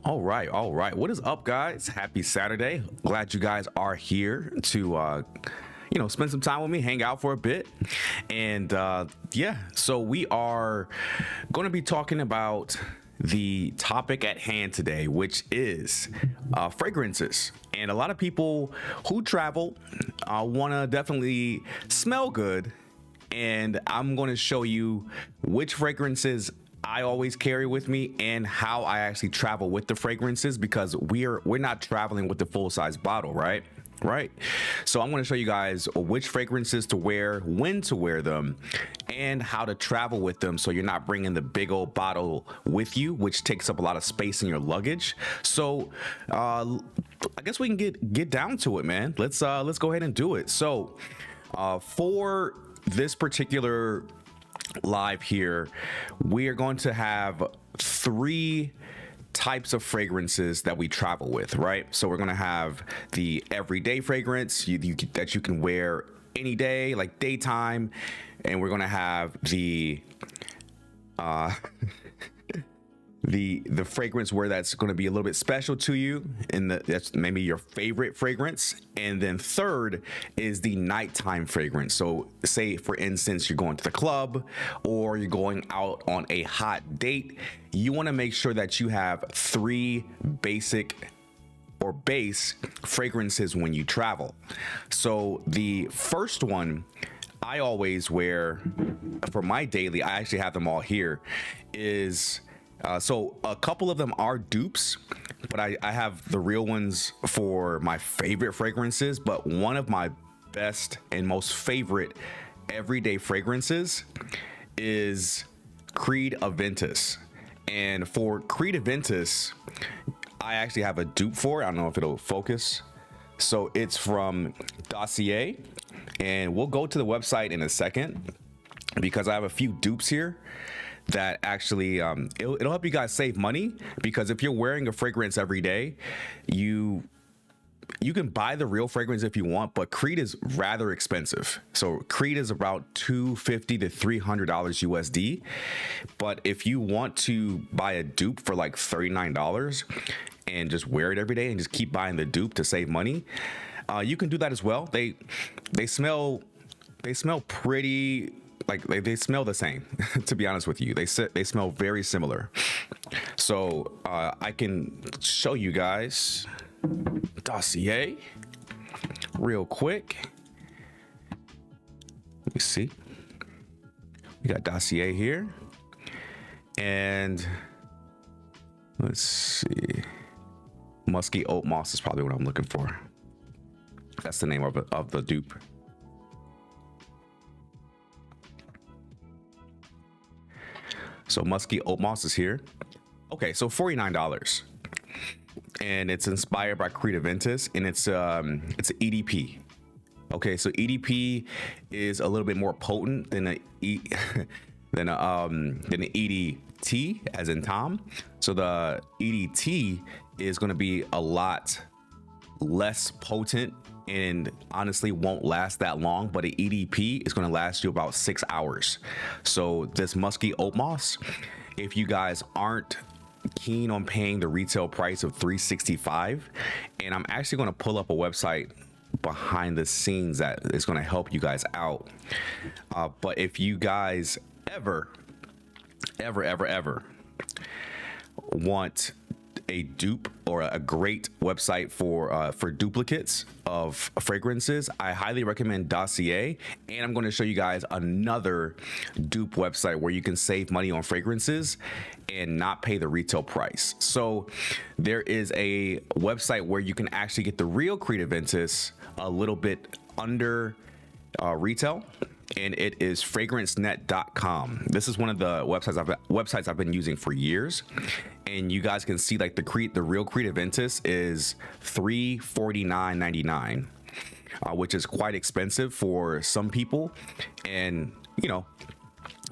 All right. What is up, guys? Happy Saturday. Glad you guys are here to spend some time with me, hang out for a bit. And yeah, so we are going to be talking about the topic at hand today, which is fragrances. And a lot of people who travel want to definitely smell good. And I'm going to show you which fragrances I always carry with me and how I actually travel with the fragrances, because we're not traveling with the full size bottle, right? Right. So I'm going to show you guys which fragrances to wear, when to wear them, and how to travel with them so you're not bringing the big old bottle with you, which takes up a lot of space in your luggage. So I guess we can get down to it, man. Let's go ahead and do it. So for this particular live here, we are going to have three types of fragrances that we travel with, right? So we're going to have the everyday fragrance that you can wear any day, like daytime, and we're going to have the the fragrance where that's going to be a little bit special to you, and that's maybe your favorite fragrance. And then third is the nighttime fragrance. So say, for instance, you're going to the club or you're going out on a hot date, you want to make sure that you have three basic or base fragrances when you travel. So the first one I always wear for my daily, I actually have them all here, is so a couple of them are dupes, but I have the real ones for my favorite fragrances. But one of my best and most favorite everyday fragrances is Creed Aventus. And for Creed Aventus, I actually have a dupe for it. I don't know if it'll focus. So it's from Dossier, and we'll go to the website in a second because I have a few dupes here that actually it'll help you guys save money, because if you're wearing a fragrance every day, you can buy the real fragrance if you want, but Creed is rather expensive. So Creed is about $250 to $300 USD. But if you want to buy a dupe for like $39 and just wear it every day and just keep buying the dupe to save money, you can do that as well. They smell pretty, like they smell the same. To be honest with you, they smell very similar. So I can show you guys Dossier real quick. Let me see. We got Dossier here, and let's see. Musky Oat Moss is probably what I'm looking for. That's the name of the dupe. So Musky Oat Moss is here. Okay, so $49, and it's inspired by Creed Aventus, and it's an EDP. Okay, so EDP is a little bit more potent than an EDT, as in Tom. So the EDT is going to be a lot less potent and honestly won't last that long, but an EDP is going to last you about 6 hours. So this Musky Oat Moss, if you guys aren't keen on paying the retail price of $365, and I'm actually going to pull up a website behind the scenes that is going to help you guys out. But if you guys ever want a dupe or a great website for duplicates of fragrances, I highly recommend Dossier. And I'm going to show you guys another dupe website where you can save money on fragrances and not pay the retail price. So there is a website where you can actually get the real Creed Aventus a little bit under retail, and it is fragrancenet.com. This is one of the websites I've been using for years, and you guys can see like the real Creed Aventus is $349.99, which is quite expensive for some people. And you know,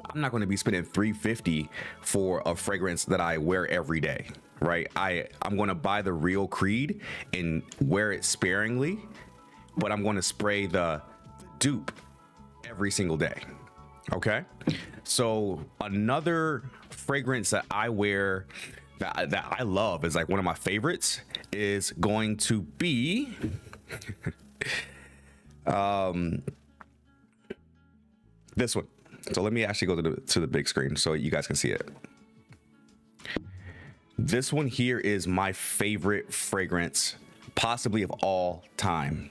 I'm not going to be spending $350 for a fragrance that I wear every day, right? I'm going to buy the real Creed and wear it sparingly, but I'm going to spray the dupe every single day. Okay, so another fragrance that I wear that I love, is like one of my favorites, is going to be this one. So let me actually go to the big screen so you guys can see it. This one here is my favorite fragrance, possibly of all time.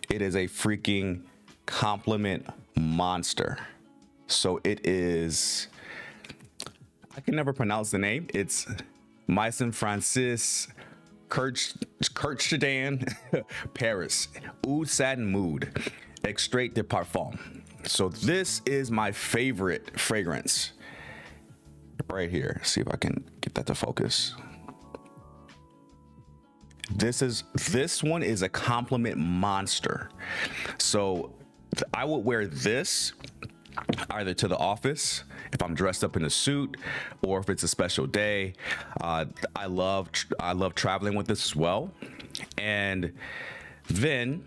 It is a freaking compliment monster. So it is, I can never pronounce the name. It's Maison Francis Kurkdjian Paris Oud Satin Mood Extrait de Parfum. So this is my favorite fragrance right here. See if I can get that to focus. This one is a compliment monster. So I would wear this either to the office if I'm dressed up in a suit, or if it's a special day. I love traveling with this as well. And then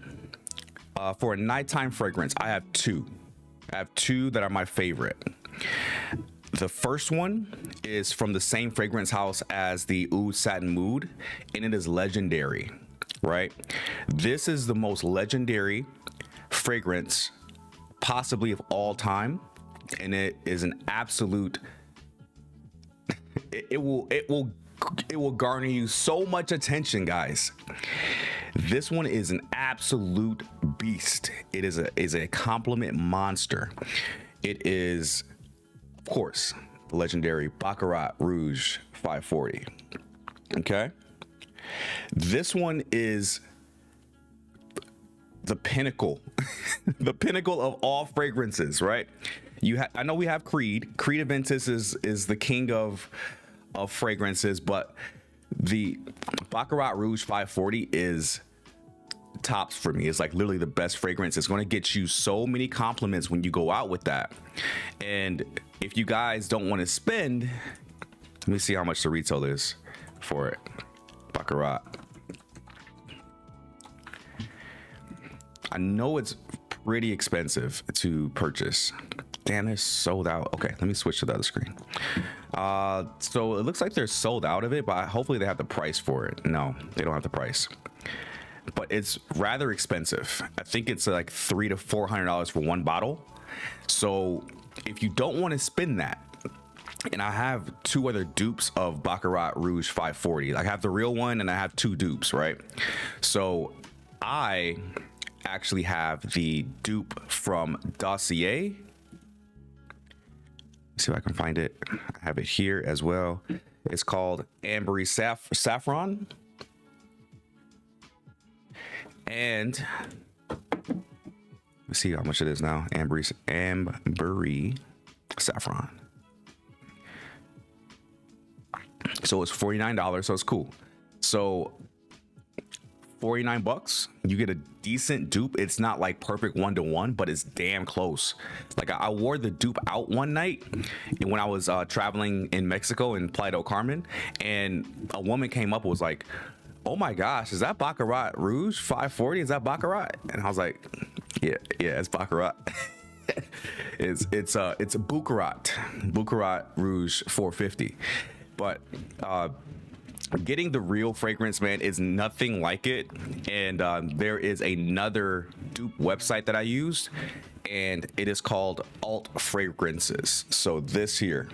for a nighttime fragrance, I have two that are my favorite. The first one is from the same fragrance house as the Oud Satin Mood, and it is legendary, right? This is the most legendary fragrance possibly of all time, and it is an absolute it will garner you so much attention, guys. This one is an absolute beast. It is a compliment monster. It is, of course, the legendary Baccarat Rouge 540. Okay? This one is the pinnacle, the pinnacle of all fragrances, right? I know we have Creed. Creed Aventus is the king of fragrances, but the Baccarat Rouge 540 is tops for me. It's like literally the best fragrance. It's going to get you so many compliments when you go out with that. And if you guys don't want to spend, let me see how much the retail is for it. Baccarat. I know it's pretty expensive to purchase. Damn, it's sold out. Okay, let me switch to the other screen. So it looks like they're sold out of it, but hopefully they have the price for it. No, they don't have the price. But it's rather expensive. I think it's like $300 to $400 for one bottle. So if you don't want to spend that, and I have two other dupes of Baccarat Rouge 540. I have the real one and I have two dupes, right? So I actually have the dupe from Dossier. See if I can find it. I have it here as well. It's called Ambery Saffron. And let's see how much it is now. Ambery Saffron. So it's $49, so it's cool. So 49 bucks, you get a decent dupe. It's not like perfect 1-to-1, but it's damn close. Like I wore the dupe out one night and when I was traveling in Mexico in Playa del Carmen, and a woman came up and was like, "Oh my gosh, is that Baccarat Rouge 540? Is that Baccarat?" And I was like, yeah, it's Baccarat. it's a Baccarat Rouge 450. But getting the real fragrance, man, is nothing like it. And there is another dupe website that I used, and it is called Alt Fragrances. So this here,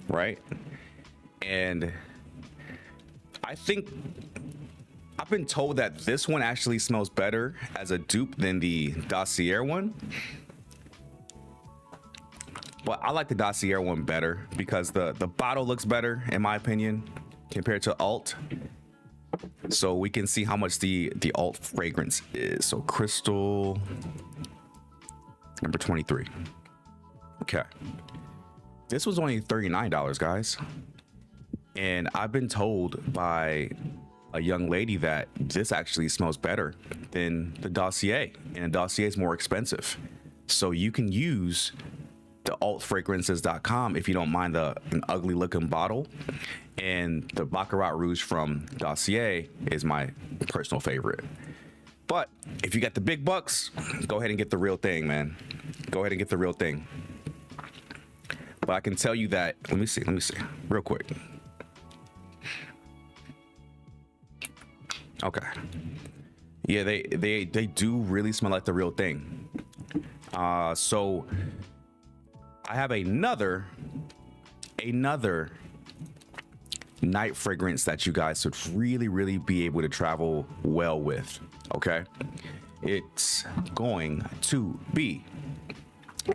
right? And I think I've been told that this one actually smells better as a dupe than the Dossier one. But I like the Dossier one better because the bottle looks better, in my opinion, compared to Alt. So we can see how much the Alt fragrance is. So Crystal number 23. Okay. This was only $39, guys. And I've been told by a young lady that this actually smells better than the Dossier, and the Dossier is more expensive. So you can use the altfragrances.com if you don't mind an ugly looking bottle. And the Baccarat Rouge from Dossier is my personal favorite. But if you got the big bucks, go ahead and get the real thing, man. Go ahead and get the real thing. But I can tell you that, let me see real quick. Okay. Yeah, they do really smell like the real thing. So I have another night fragrance that you guys should really be able to travel well with. Okay, it's going to be,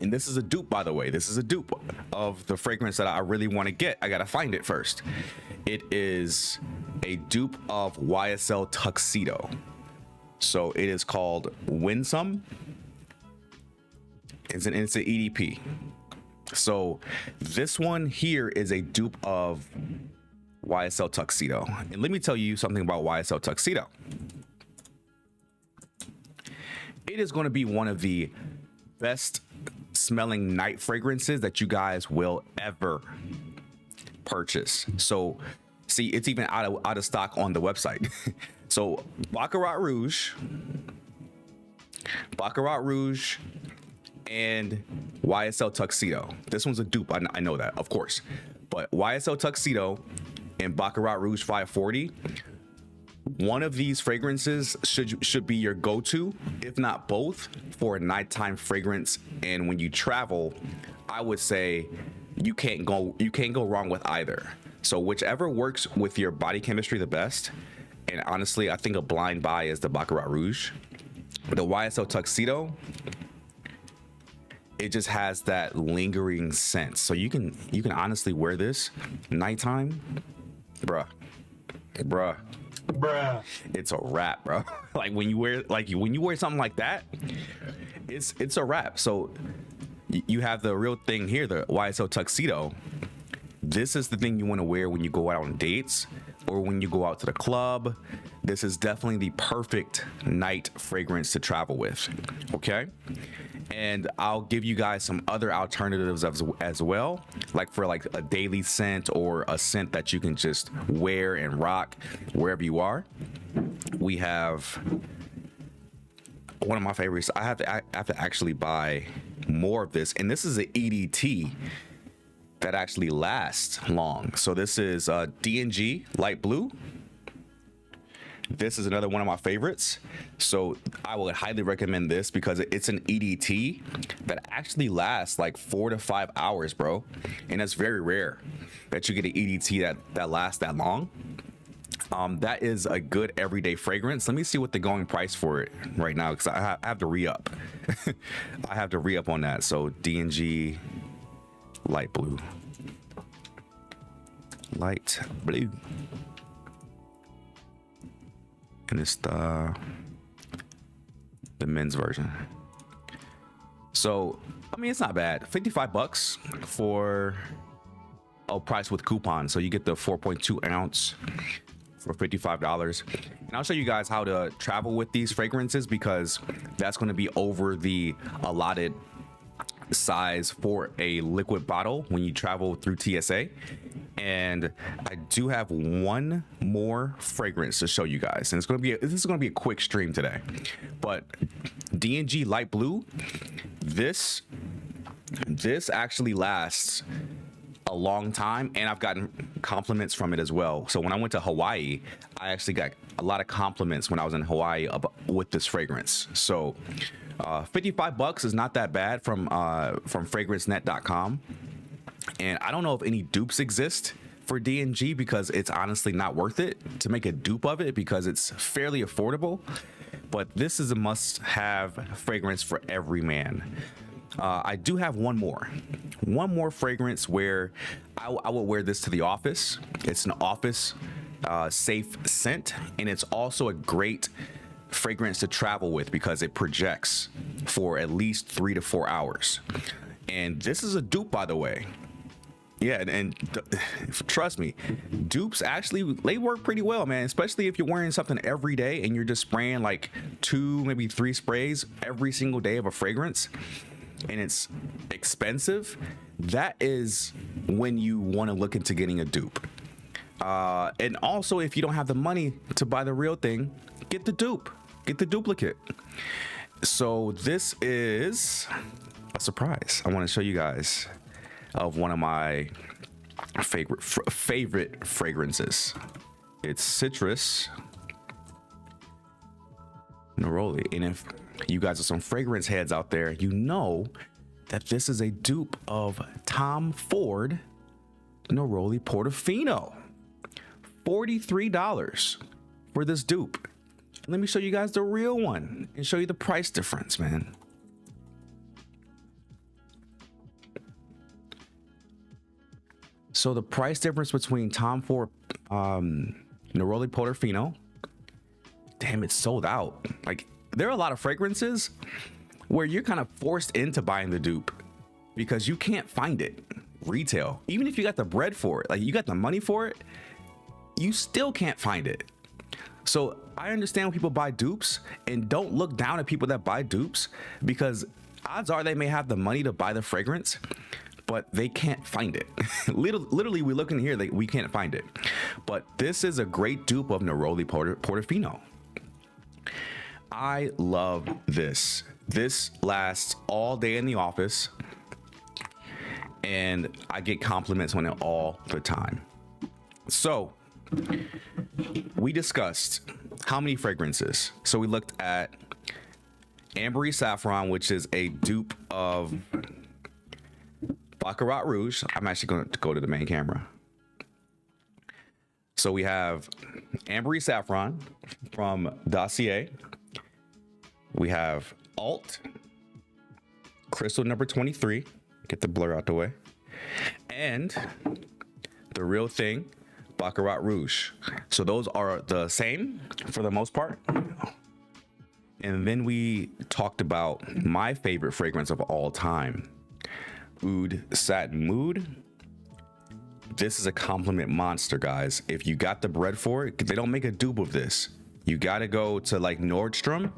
and this is a dupe, by the way. This is a dupe of the fragrance that I really want to get. I gotta find it first. It is a dupe of YSL Tuxedo. So it is called Winsome. It's an EDP. So this one here is a dupe of YSL Tuxedo. And let me tell you something about YSL Tuxedo. It is going to be one of the best smelling night fragrances that you guys will ever purchase. So see, it's even out of stock on the website. So Baccarat Rouge, and YSL Tuxedo. This one's a dupe, I know that, of course. But YSL Tuxedo and Baccarat Rouge 540, one of these fragrances should be your go-to, if not both, for a nighttime fragrance. And when you travel, I would say you can't go wrong with either. So whichever works with your body chemistry the best. And honestly, I think a blind buy is the Baccarat Rouge. The YSL Tuxedo, it just has that lingering scent. So you can honestly wear this nighttime, bruh. It's a wrap, bro. Like when you wear something like that, it's a wrap. So you have the real thing here, the YSL Tuxedo. This is the thing you want to wear when you go out on dates or when you go out to the club. This is definitely the perfect night fragrance to travel with. Okay. And I'll give you guys some other alternatives as well, like for like a daily scent or a scent that you can just wear and rock wherever you are. We have one of my favorites. I have to actually buy more of this, and this is an EDT that actually lasts long. So this is D&G Light Blue. This is another one of my favorites. So I would highly recommend this because it's an EDT that actually lasts like 4 to 5 hours, bro. And that's very rare that you get an EDT that lasts that long. That is a good everyday fragrance. Let me see what the going price for it right now, because I have to re-up. I have to re-up on that. So D&G Light Blue. Light Blue. And it's the men's version. So I mean, it's not bad. $55 for a price with coupon. So you get the 4.2 ounce for $55. And I'll show you guys how to travel with these fragrances, because that's going to be over the allotted size for a liquid bottle when you travel through TSA. And I do have one more fragrance to show you guys, and this is going to be a quick stream today. But D&G Light Blue, this actually lasts a long time, and I've gotten compliments from it as well. So when I went to Hawaii, I actually got a lot of compliments when I was in Hawaii with this fragrance. So $55 is not that bad from fragrancenet.com. And I don't know if any dupes exist for D&G, because it's honestly not worth it to make a dupe of it, because it's fairly affordable. But this is a must-have fragrance for every man. I do have one more fragrance where I would wear this to the office. It's an office safe scent, and it's also a great fragrance to travel with because it projects for at least 3 to 4 hours. And this is a dupe, by the way. Yeah, and trust me, dupes actually, they work pretty well, man. Especially if you're wearing something every day and you're just spraying like 2, maybe 3 sprays every single day of a fragrance, and it's expensive. That is when you want to look into getting a dupe. And also, if you don't have the money to buy the real thing, get the dupe, get the duplicate. So this is a surprise. I want to show you guys of one of my favorite fragrances. It's citrus, Neroli. And if you guys are some fragrance heads out there, you know that this is a dupe of Tom Ford Neroli Portofino. $43 for this dupe. Let me show you guys the real one and show you the price difference, man. So the price difference between Tom Ford Neroli Portofino, damn, it's sold out. Like, there are a lot of fragrances where you're kind of forced into buying the dupe because you can't find it retail. Even if you got the bread for it, like you got the money for it, you still can't find it. So I understand when people buy dupes, and don't look down at people that buy dupes, because odds are they may have the money to buy the fragrance, but they can't find it. Literally, we look in here, we can't find it. But this is a great dupe of Neroli Portofino. I love this. This lasts all day in the office, and I get compliments on it all the time. So we discussed how many fragrances. So we looked at Ambery Saffron, which is a dupe of Baccarat Rouge. I'm actually going to go to the main camera. So we have Ambery Saffron from Dossier. We have Alt, Crystal number 23. Get the blur out the way. And the real thing, Baccarat Rouge. So those are the same for the most part. And then we talked about my favorite fragrance of all time, Oud Satin Mood. This is a compliment monster, guys. If you got the bread for it, they don't make a dupe of this. You got to go to like Nordstrom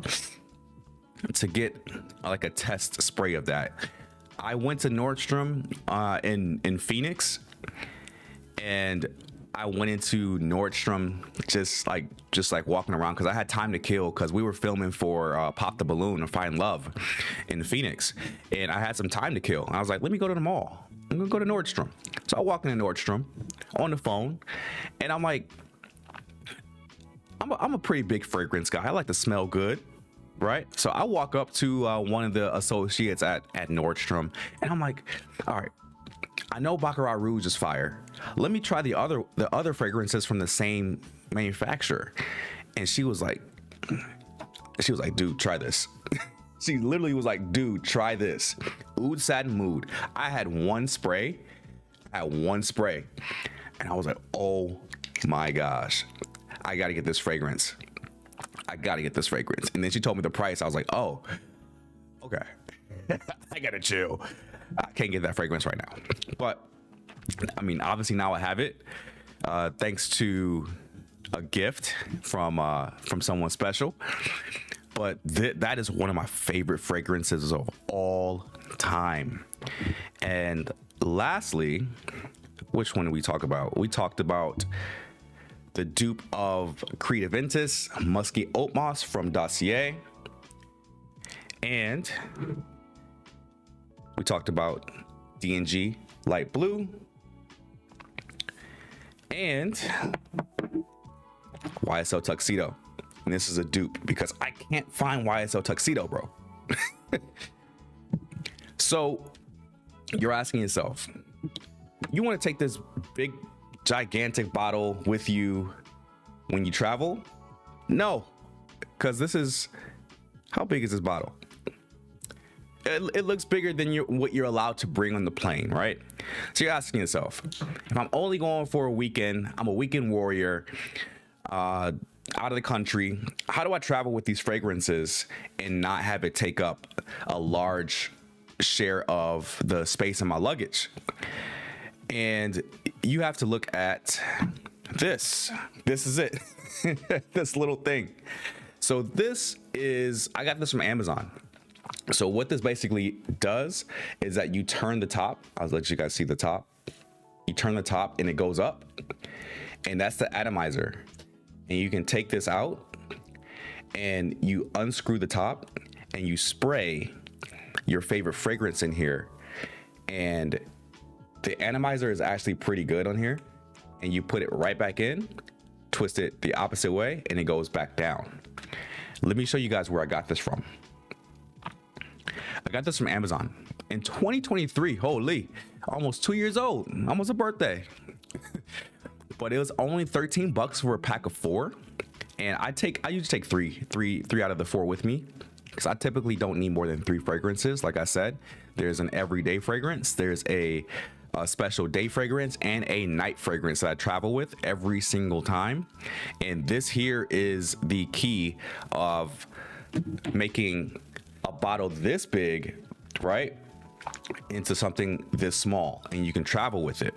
to get like a test spray of that. I went to Nordstrom in Phoenix, and I went into Nordstrom just like walking around because I had time to kill because we were filming for Pop the Balloon and Find Love in Phoenix, and I had some time to kill. And I was like, let me go to the mall. I'm gonna go to Nordstrom. So I walk into Nordstrom on the phone, and I'm like, I'm a pretty big fragrance guy. I like to smell good, right? So I walk up to one of the associates at Nordstrom, and I'm like, all right, I know Baccarat Rouge is fire. Let me try the other fragrances from the same manufacturer. And she was like, dude, try this. She literally was like, dude, try this. Oud Satin Mood. I had one spray. And I was like, oh my gosh, I got to get this fragrance. And then she told me the price. I was like, oh, okay. I got to chill. I can't get that fragrance right now. But I mean, obviously now I have it, thanks to a gift from someone special. But that is one of my favorite fragrances of all time. And lastly, which one did we talk about? We talked about the dupe of Creed Aventus, Musky Oat Moss from Dossier. And we talked about D&G Light Blue. And YSL Tuxedo. And this is a dupe because I can't find YSL Tuxedo, bro. So you're asking yourself, you want to take this big, gigantic bottle with you when you travel? No, because this is, how big is this bottle? It looks bigger than what you're allowed to bring on the plane, right? So you're asking yourself, if I'm only going for a weekend, I'm a weekend warrior, out of the country, how do I travel with these fragrances and not have it take up a large share of the space in my luggage? And you have to look at this. This is it. This little thing. So this is, I got this from Amazon. So what this basically does is that you turn the top. I'll let you guys see the top. You turn the top and it goes up, and that's the atomizer. And you can take this out and you unscrew the top and you spray your favorite fragrance in here. And the atomizer is actually pretty good on here. And you put it right back in, twist it the opposite way, and it goes back down. Let me show you guys where I got this from. I got this from Amazon in 2023. Holy, almost 2 years old, almost a birthday. But it was only 13 bucks for a pack of 4. And I usually take three out of the 4 with me, because I typically don't need more than 3 fragrances. Like I said, there's an everyday fragrance, there's a special day fragrance, and a night fragrance that I travel with every single time. And this here is the key of making a bottle this big, right, into something this small, and you can travel with it,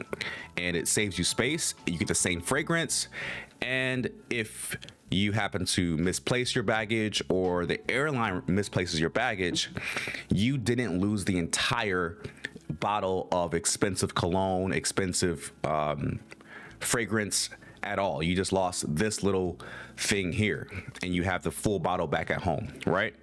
and it saves you space. You get the same fragrance, and if you happen to misplace your baggage or the airline misplaces your baggage, you didn't lose the entire bottle of expensive cologne, expensive fragrance at all. You just lost this little thing here, and you have the full bottle back at home, right?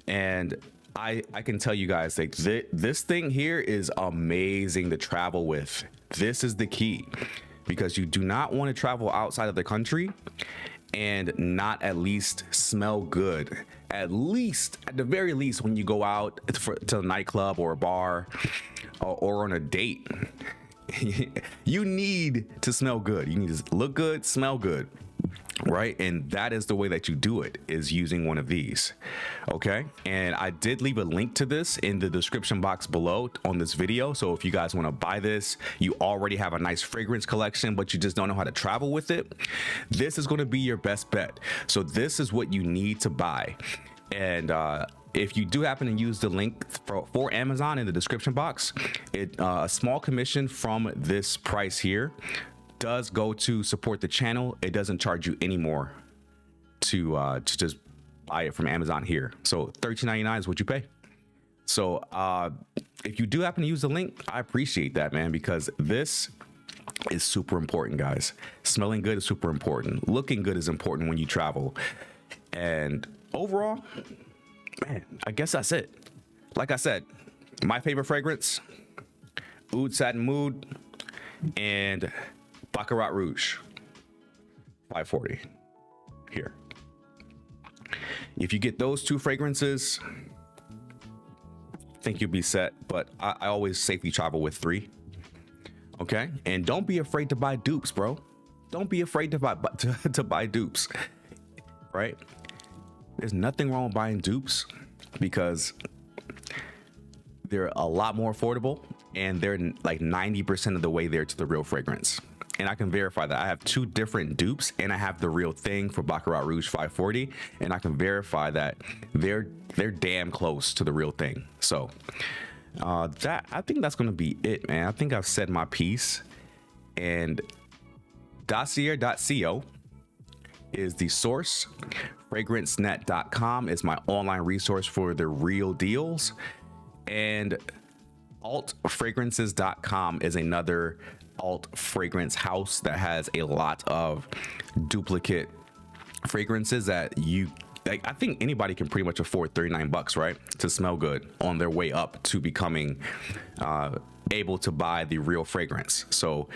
And I can tell you guys, like, this thing here is amazing to travel with. This is the key, because you do not want to travel outside of the country and not at least smell good. At the very least, when you go out to a nightclub or a bar or on a date, you need to smell good. You need to look good, smell good, right? And that is the way that you do it, is using one of these. Okay, and I did leave a link to this in the description box below on this video, so if you guys want to buy this, you already have a nice fragrance collection but you just don't know how to travel with it, this is going to be your best bet. So this is what you need to buy. And if you do happen to use the link for Amazon in the description box, a small commission from this price here does go to support the channel. It doesn't charge you any more to just buy it from Amazon here. So $13.99 is what you pay. So if you do happen to use the link, I appreciate that, man, because this is super important, guys. Smelling good is super important. Looking good is important when you travel. And overall, man, I guess that's it. Like I said, my favorite fragrance, Oud Satin Mood and Baccarat Rouge 540 here. If you get those 2 fragrances, I think you'll be set. But I always safely travel with 3. Okay, and don't be afraid to buy dupes, bro. Don't be afraid to buy dupes, right? There's nothing wrong with buying dupes, because they're a lot more affordable, and they're like 90% of the way there to the real fragrance. And I can verify that. I have 2 different dupes, and I have the real thing for Baccarat Rouge 540, and I can verify that they're damn close to the real thing. So I think that's gonna be it, man. I think I've said my piece. And Dossier.co is the source. FragranceNet.com is my online resource for the real deals, and altfragrances.com is another alt fragrance house that has a lot of duplicate fragrances that you like. I think anybody can pretty much afford 39 bucks, right, to smell good on their way up to becoming able to buy the real fragrance. So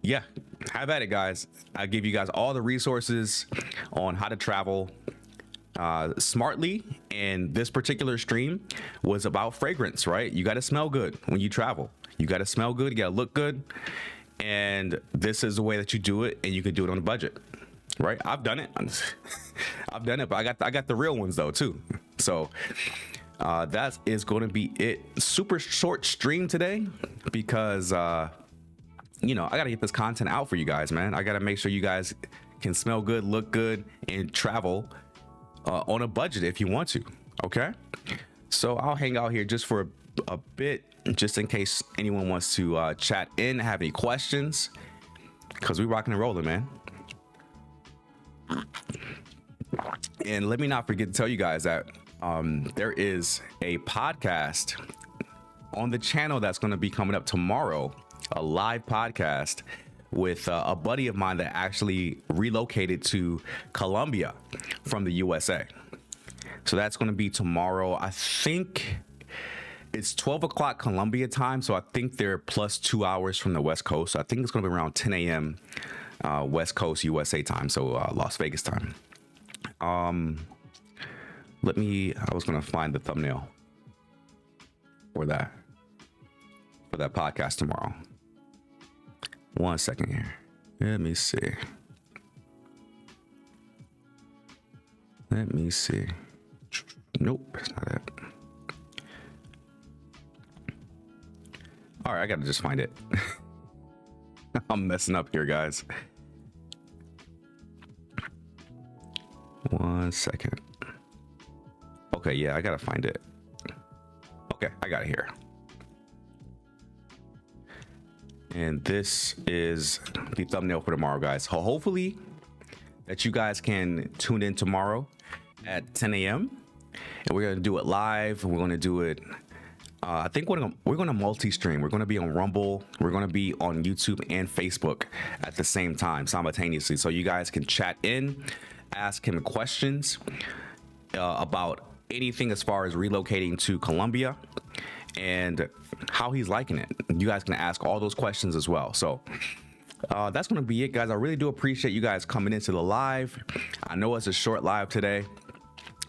yeah, have at it, guys. I give you guys all the resources on how to travel smartly, and this particular stream was about fragrance, right? You got to smell good when you travel. You got to smell good, you got to look good, and this is the way that you do it, and you can do it on a budget, right? I've done it. I've done it, but I got the real ones though too. So that is going to be it. Super short stream today, because you know, I got to get this content out for you guys, man. I got to make sure you guys can smell good, look good, and travel on a budget if you want to. Okay, so I'll hang out here just for a bit, just in case anyone wants to chat in, have any questions, because we rocking and rolling, man. And let me not forget to tell you guys that there is a podcast on the channel that's going to be coming up tomorrow, a live podcast with a buddy of mine that actually relocated to Colombia from the USA. So that's going to be tomorrow. I think it's 12 o'clock Colombia time, so I think they're plus 2 hours from the West Coast. So I think it's going to be around 10 a.m. West Coast USA time, so Las Vegas time. I was gonna find the thumbnail for that podcast tomorrow. 1 second here. Let me see. Nope, that's not it. All right, I gotta just find it. I'm messing up here, guys. 1 second. Okay, yeah, I gotta find it. Okay, I got it here. And this is the thumbnail for tomorrow, guys. So hopefully that you guys can tune in tomorrow at 10 a.m. and we're gonna do it live. We're gonna do it. I think we're gonna multi-stream. We're gonna be on Rumble. We're gonna be on YouTube and Facebook at the same time simultaneously, so you guys can chat in, ask him questions about anything as far as relocating to Colombia and how he's liking it. You guys can ask all those questions as well. So that's gonna be it, guys. I really do appreciate you guys coming into the live. I know it's a short live today,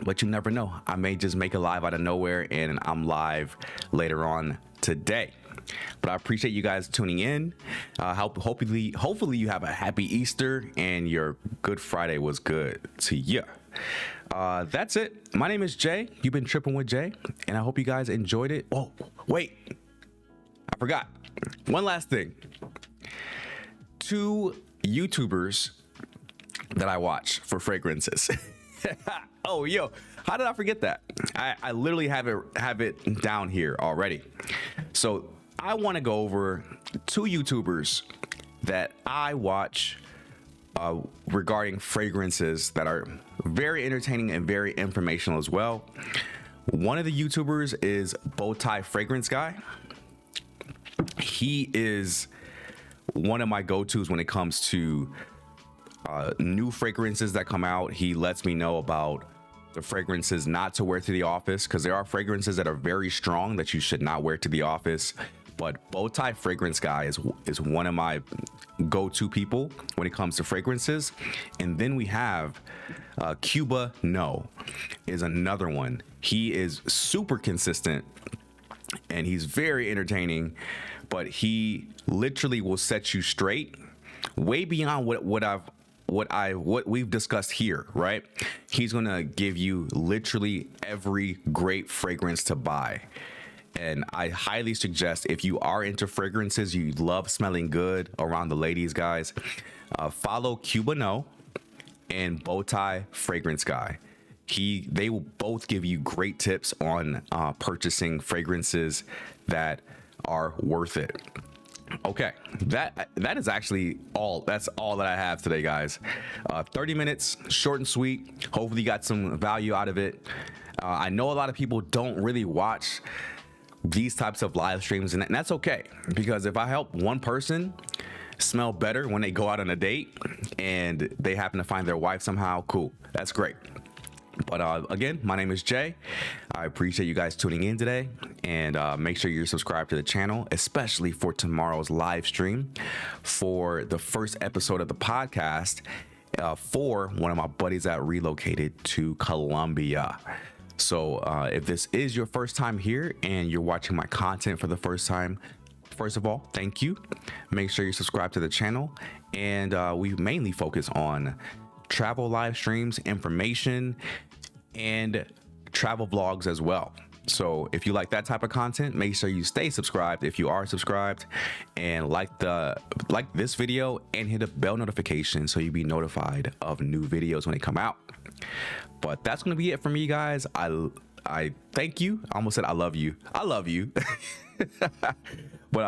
but you never know. I may just make a live out of nowhere and I'm live later on today. But I appreciate you guys tuning in. Hopefully you have a happy Easter and your Good Friday was good to you. That's it. My name is Jay. You've been tripping with Jay, and I hope you guys enjoyed it. Oh, wait, I forgot one last thing. 2 YouTubers that I watch for fragrances. Oh, yo, how did I forget that? I literally have it down here already. So I want to go over 2 YouTubers that I watch regarding fragrances that are very entertaining and very informational as well. One of the YouTubers is Bowtie Fragrance Guy. He is one of my go-tos when it comes to new fragrances that come out. He lets me know about the fragrances not to wear to the office, because there are fragrances that are very strong that you should not wear to the office. But Bowtie Fragrance Guy is one of my go-to people when it comes to fragrances. And then we have Cuba No is another one. He is super consistent and he's very entertaining, but he literally will set you straight way beyond what we've discussed here, right? He's gonna give you literally every great fragrance to buy. And I highly suggest, if you are into fragrances, you love smelling good around the ladies, guys, follow Cuba No and Bowtie Fragrance Guy. They will both give you great tips on purchasing fragrances that are worth it. Okay, that is actually all. That's all that I have today, guys. 30 minutes, short and sweet. Hopefully you got some value out of it. I know a lot of people don't really watch these types of live streams, and that's okay, because if I help one person smell better when they go out on a date and they happen to find their wife somehow, cool, that's great. But again, my name is Jay. I appreciate you guys tuning in today, and make sure you're subscribed to the channel, especially for tomorrow's live stream for the first episode of the podcast for one of my buddies that relocated to Colombia. So if this is your first time here and you're watching my content for the first time, first of all, thank you. Make sure you subscribe to the channel, and we mainly focus on travel live streams, information, and travel vlogs as well. So if you like that type of content, make sure you stay subscribed if you are subscribed, and like this video and hit a bell notification so you'll be notified of new videos when they come out. But that's gonna be it for me, guys. I thank you. I almost said I love you. I love you. But